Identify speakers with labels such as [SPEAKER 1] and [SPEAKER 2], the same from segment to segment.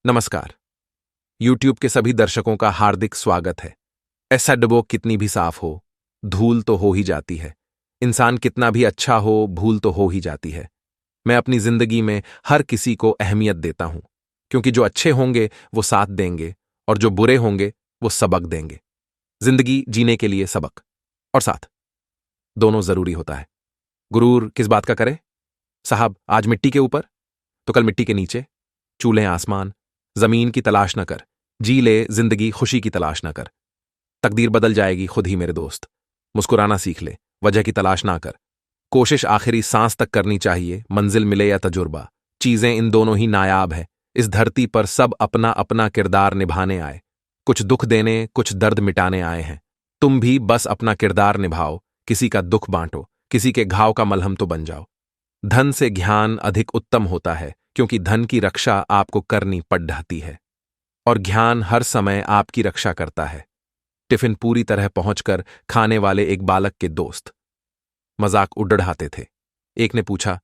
[SPEAKER 1] नमस्कार। YouTube के सभी दर्शकों का हार्दिक स्वागत है। ऐसा डबो कितनी भी साफ हो, धूल तो हो ही जाती है। इंसान कितना भी अच्छा हो, भूल तो हो ही जाती है। मैं अपनी जिंदगी में हर किसी को अहमियत देता हूं, क्योंकि जो अच्छे होंगे वो साथ देंगे और जो बुरे होंगे वो सबक देंगे। जिंदगी जीने के लिए सबक और साथ दोनों जरूरी होता है। गुरूर किस बात का करे? साहब, आज मिट्टी के ऊपर तो कल मिट्टी के नीचे, चूल्हे आसमान, जमीन की तलाश न कर, जी ले जिंदगी खुशी की तलाश न कर। तकदीर बदल जाएगी खुद ही मेरे दोस्त। मुस्कुराना सीख ले, वजह की तलाश ना कर। कोशिश आखिरी सांस तक करनी चाहिए, मंजिल मिले या तजुर्बा, चीजें इन दोनों ही नायाब है। इस धरती पर सब अपना अपना किरदार निभाने आए, कुछ दुख देने कुछ दर्द मिटाने आए हैं। तुम भी बस अपना किरदार निभाओ, किसी का दुख बांटो, किसी के घाव का मलहम तो बन जाओ। धन से ज्ञान अधिक उत्तम होता है, क्योंकि धन की रक्षा आपको करनी पड़ ढाती है और ज्ञान हर समय आपकी रक्षा करता है। टिफिन पूरी तरह पहुंचकर खाने वाले एक बालक के दोस्त मजाक उड़ाते थे। एक ने पूछा,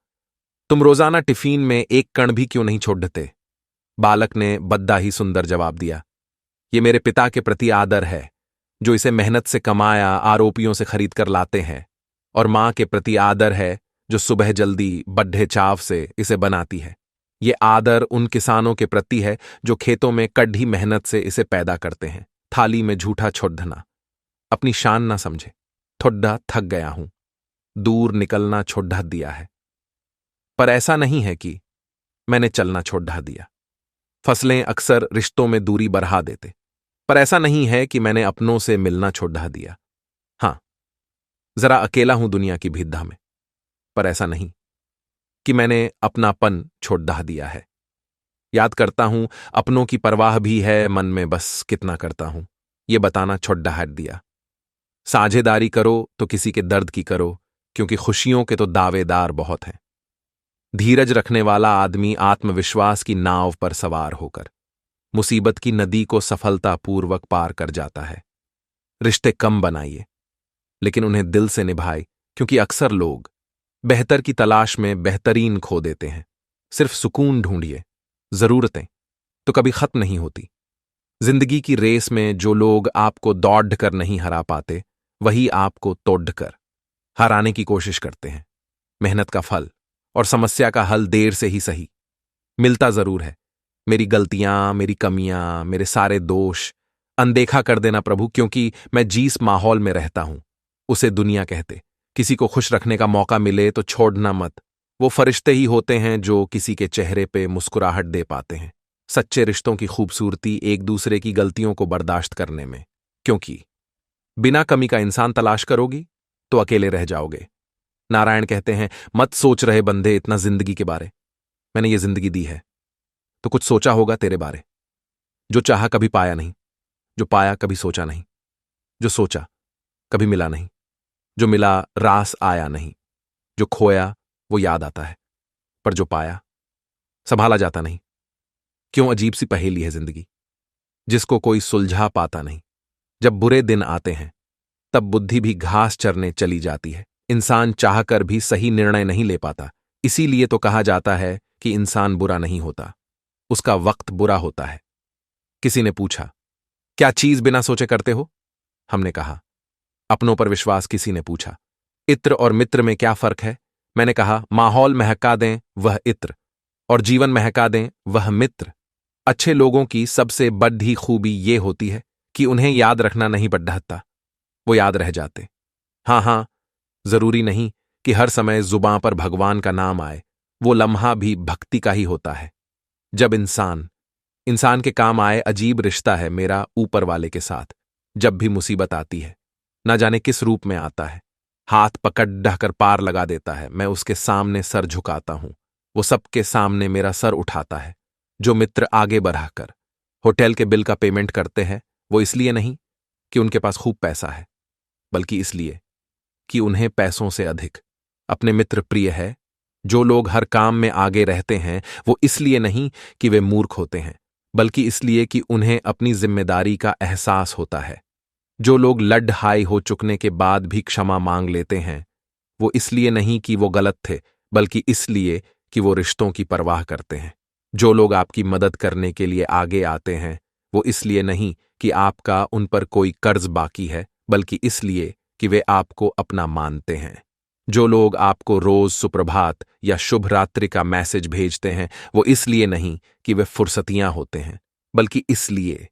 [SPEAKER 1] तुम रोजाना टिफिन में एक कण भी क्यों नहीं छोड़ते? बालक ने बद्दा ही सुंदर जवाब दिया, ये मेरे पिता के प्रति आदर है, जो इसे मेहनत से कमाया आरोपियों से खरीद कर लाते हैं, और मां के प्रति आदर है, जो सुबह जल्दी बड्ढे चाव से इसे बनाती है। ये आदर उन किसानों के प्रति है जो खेतों में कड़ी मेहनत से इसे पैदा करते हैं। थाली में झूठा छोड़ना अपनी शान ना समझे। थोड़ा थक गया हूं, दूर निकलना छोड़ दिया है, पर ऐसा नहीं है कि मैंने चलना छोड़ दिया। फसलें अक्सर रिश्तों में दूरी बढ़ा देते, पर ऐसा नहीं है कि मैंने अपनों से मिलना छोड़ दिया। हां, जरा अकेला हूं दुनिया की भीड़ में, पर ऐसा नहीं कि मैंने अपनापन छोड़ दिया है। याद करता हूं, अपनों की परवाह भी है मन में, बस कितना करता हूं ये बताना छोड़ दिया। साझेदारी करो तो किसी के दर्द की करो, क्योंकि खुशियों के तो दावेदार बहुत हैं। धीरज रखने वाला आदमी आत्मविश्वास की नाव पर सवार होकर मुसीबत की नदी को सफलतापूर्वक पार कर जाता है। रिश्ते कम बनाइए, लेकिन उन्हें दिल से निभाए, क्योंकि अक्सर लोग बेहतर की तलाश में बेहतरीन खो देते हैं। सिर्फ सुकून ढूंढिए, जरूरतें तो कभी खत्म नहीं होती। जिंदगी की रेस में जो लोग आपको दौड़ कर नहीं हरा पाते, वही आपको तोड़ कर हराने की कोशिश करते हैं। मेहनत का फल और समस्या का हल देर से ही सही मिलता जरूर है। मेरी गलतियां, मेरी कमियां, मेरे सारे दोष अनदेखा कर देना प्रभु, क्योंकि मैं जिस माहौल में रहता हूं उसे दुनिया कहते। किसी को खुश रखने का मौका मिले तो छोड़ना मत। वो फरिश्ते ही होते हैं जो किसी के चेहरे पे मुस्कुराहट दे पाते हैं। सच्चे रिश्तों की खूबसूरती एक दूसरे की गलतियों को बर्दाश्त करने में, क्योंकि बिना कमी का इंसान तलाश करोगी तो अकेले रह जाओगे। नारायण कहते हैं, मत सोच रहे बंदे इतना जिंदगी के बारे। मैंने ये जिंदगी दी है तो कुछ सोचा होगा तेरे बारे। जो चाहा कभी पाया नहीं, जो पाया कभी सोचा नहीं, जो सोचा कभी मिला नहीं, जो मिला रास आया नहीं, जो खोया वो याद आता है, पर जो पाया संभाला जाता नहीं। क्यों अजीब सी पहेली है जिंदगी, जिसको कोई सुलझा पाता नहीं। जब बुरे दिन आते हैं तब बुद्धि भी घास चरने चली जाती है। इंसान चाहकर भी सही निर्णय नहीं ले पाता, इसीलिए तो कहा जाता है कि इंसान बुरा नहीं होता, उसका वक्त बुरा होता है। किसी ने पूछा, क्या चीज बिना सोचे करते हो? हमने कहा, अपनों पर विश्वास। किसी ने पूछा, इत्र और मित्र में क्या फर्क है? मैंने कहा, माहौल महका दें वह इत्र, और जीवन महका दें वह मित्र। अच्छे लोगों की सबसे बड़ी खूबी ये होती है कि उन्हें याद रखना नहीं पड़ता, वो याद रह जाते। हाँ, जरूरी नहीं कि हर समय जुबां पर भगवान का नाम आए, वो लम्हा भी भक्ति का ही होता है। जब इंसान के काम आए। अजीब रिश्ता है मेरा ऊपर वाले के साथ। जब भी मुसीबत आती है, ना जाने किस रूप में आता है, हाथ पकड़ ढहकर पार लगा देता है। मैं उसके सामने सर झुकाता हूं, वो सबके सामने मेरा सर उठाता है। जो मित्र आगे बढ़ाकर होटल के बिल का पेमेंट करते हैं, वो इसलिए नहीं कि उनके पास खूब पैसा है, बल्कि इसलिए कि उन्हें पैसों से अधिक अपने मित्र प्रिय है। जो लोग हर काम में आगे रहते हैं, वो इसलिए नहीं कि वे मूर्ख होते हैं, बल्कि इसलिए कि उन्हें अपनी जिम्मेदारी का एहसास होता है। जो लोग लड हाई हो चुकने के बाद भी क्षमा मांग लेते हैं, वो इसलिए नहीं कि वो गलत थे, बल्कि इसलिए कि वो रिश्तों की परवाह करते हैं। जो लोग आपकी मदद करने के लिए आगे आते हैं वो इसलिए नहीं कि आपका उन पर कोई कर्ज बाकी है, बल्कि इसलिए कि वे आपको अपना मानते हैं। जो लोग आपको रोज सुप्रभात या शुभ रात्रि का मैसेज भेजते हैं वो इसलिए नहीं कि वे फुर्सतियां होते हैं, बल्कि इसलिए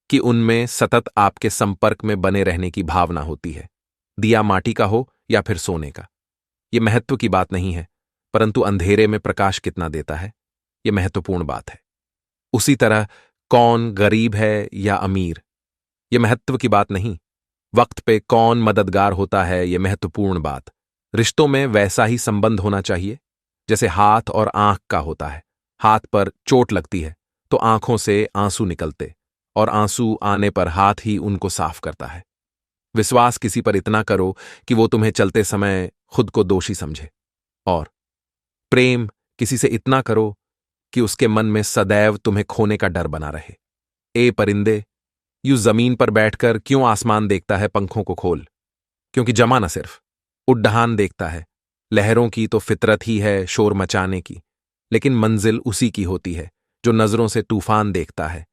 [SPEAKER 1] कि उनमें सतत आपके संपर्क में बने रहने की भावना होती है। दिया माटी का हो या फिर सोने का, यह महत्व की बात नहीं है, परंतु अंधेरे में प्रकाश कितना देता है यह महत्वपूर्ण बात है। उसी तरह कौन गरीब है या अमीर, यह महत्व की बात नहीं, वक्त पे कौन मददगार होता है यह महत्वपूर्ण बात। रिश्तों में वैसा ही संबंध होना चाहिए जैसे हाथ और आंख का होता है। हाथ पर चोट लगती है तो आंखों से आंसू निकलते, और आंसू आने पर हाथ ही उनको साफ करता है। विश्वास किसी पर इतना करो कि वो तुम्हें चलते समय खुद को दोषी समझे, और प्रेम किसी से इतना करो कि उसके मन में सदैव तुम्हें खोने का डर बना रहे। ए परिंदे, यूं जमीन पर बैठकर क्यों आसमान देखता है पंखों को खोल, क्योंकि जमा न सिर्फ उड्डान देखता है। लहरों की तो फितरत ही है शोर मचाने की, लेकिन मंजिल उसी की होती है जो नजरों से तूफान देखता है।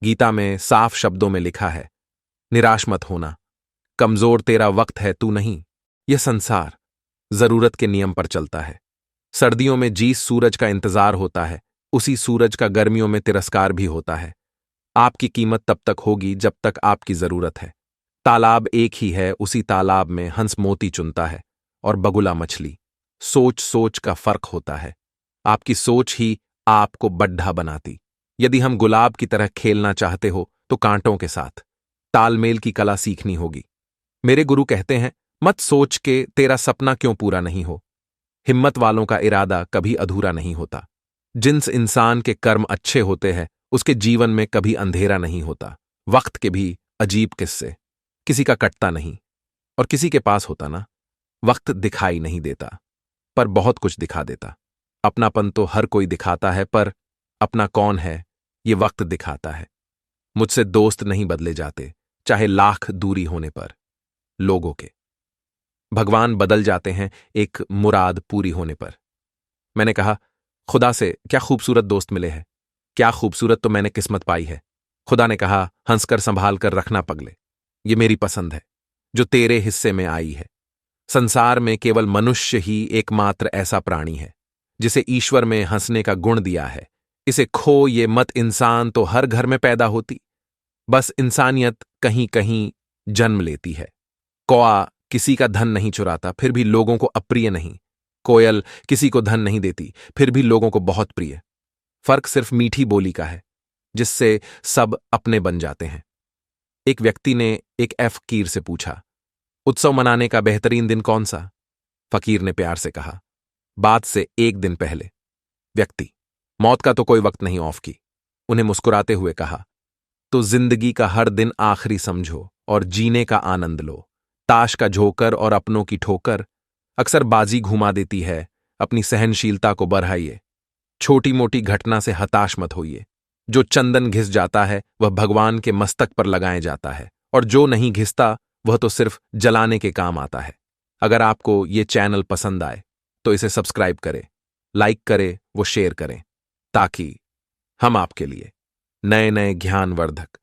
[SPEAKER 1] गीता में साफ शब्दों में लिखा है, निराश मत होना, कमजोर तेरा वक्त है तू नहीं। यह संसार जरूरत के नियम पर चलता है। सर्दियों में जिस सूरज का इंतजार होता है उसी सूरज का गर्मियों में तिरस्कार भी होता है। आपकी कीमत तब तक होगी जब तक आपकी जरूरत है। तालाब एक ही है, उसी तालाब में हंस मोती चुनता है और बगुला मछली। सोच सोच का फर्क होता है। आपकी सोच ही आपको बड्ढा बनाती। यदि हम गुलाब की तरह खेलना चाहते हो तो कांटों के साथ तालमेल की कला सीखनी होगी। मेरे गुरु कहते हैं, मत सोच के तेरा सपना क्यों पूरा नहीं हो। हिम्मत वालों का इरादा कभी अधूरा नहीं होता। जिस इंसान के कर्म अच्छे होते हैं उसके जीवन में कभी अंधेरा नहीं होता। वक्त के भी अजीब किस्से, किसी का कटता नहीं, और किसी के पास होता ना। वक्त दिखाई नहीं देता पर बहुत कुछ दिखा देता। अपनापन तो हर कोई दिखाता है, पर अपना कौन है ये वक्त दिखाता है। मुझसे दोस्त नहीं बदले जाते, चाहे लाख दूरी होने पर। लोगों के भगवान बदल जाते हैं एक मुराद पूरी होने पर। मैंने कहा, खुदा से क्या खूबसूरत दोस्त मिले हैं, क्या खूबसूरत तो मैंने किस्मत पाई है। खुदा ने कहा, हंसकर संभाल कर रखना पगले, ये मेरी पसंद है जो तेरे हिस्से में आई है। संसार में केवल मनुष्य ही एकमात्र ऐसा प्राणी है जिसे ईश्वर में हंसने का गुण दिया है। इसे खो ये मत, इंसान तो हर घर में पैदा होती, बस इंसानियत कहीं कहीं जन्म लेती है। कौआ किसी का धन नहीं चुराता फिर भी लोगों को अप्रिय नहीं। कोयल किसी को धन नहीं देती फिर भी लोगों को बहुत प्रिय। फर्क सिर्फ मीठी बोली का है जिससे सब अपने बन जाते हैं। एक व्यक्ति ने एक फकीर से पूछा, उत्सव मनाने का बेहतरीन दिन कौन सा? फकीर ने प्यार से कहा, बात से एक दिन पहले। व्यक्ति, मौत का तो कोई वक्त नहीं ऑफ की। उन्हें मुस्कुराते हुए कहा, तो जिंदगी का हर दिन आखिरी समझो और जीने का आनंद लो। ताश का झोकर और अपनों की ठोकर अक्सर बाजी घुमा देती है। अपनी सहनशीलता को बढ़ाइए। छोटी मोटी घटना से हताश मत होइए। जो चंदन घिस जाता है वह भगवान के मस्तक पर लगाए जाता है, और जो नहीं घिसता वह तो सिर्फ जलाने के काम आता है। अगर आपको ये चैनल पसंद आए तो इसे सब्सक्राइब करें, लाइक करें, वो शेयर करें, ताकि हम आपके लिए नए नए ज्ञानवर्धक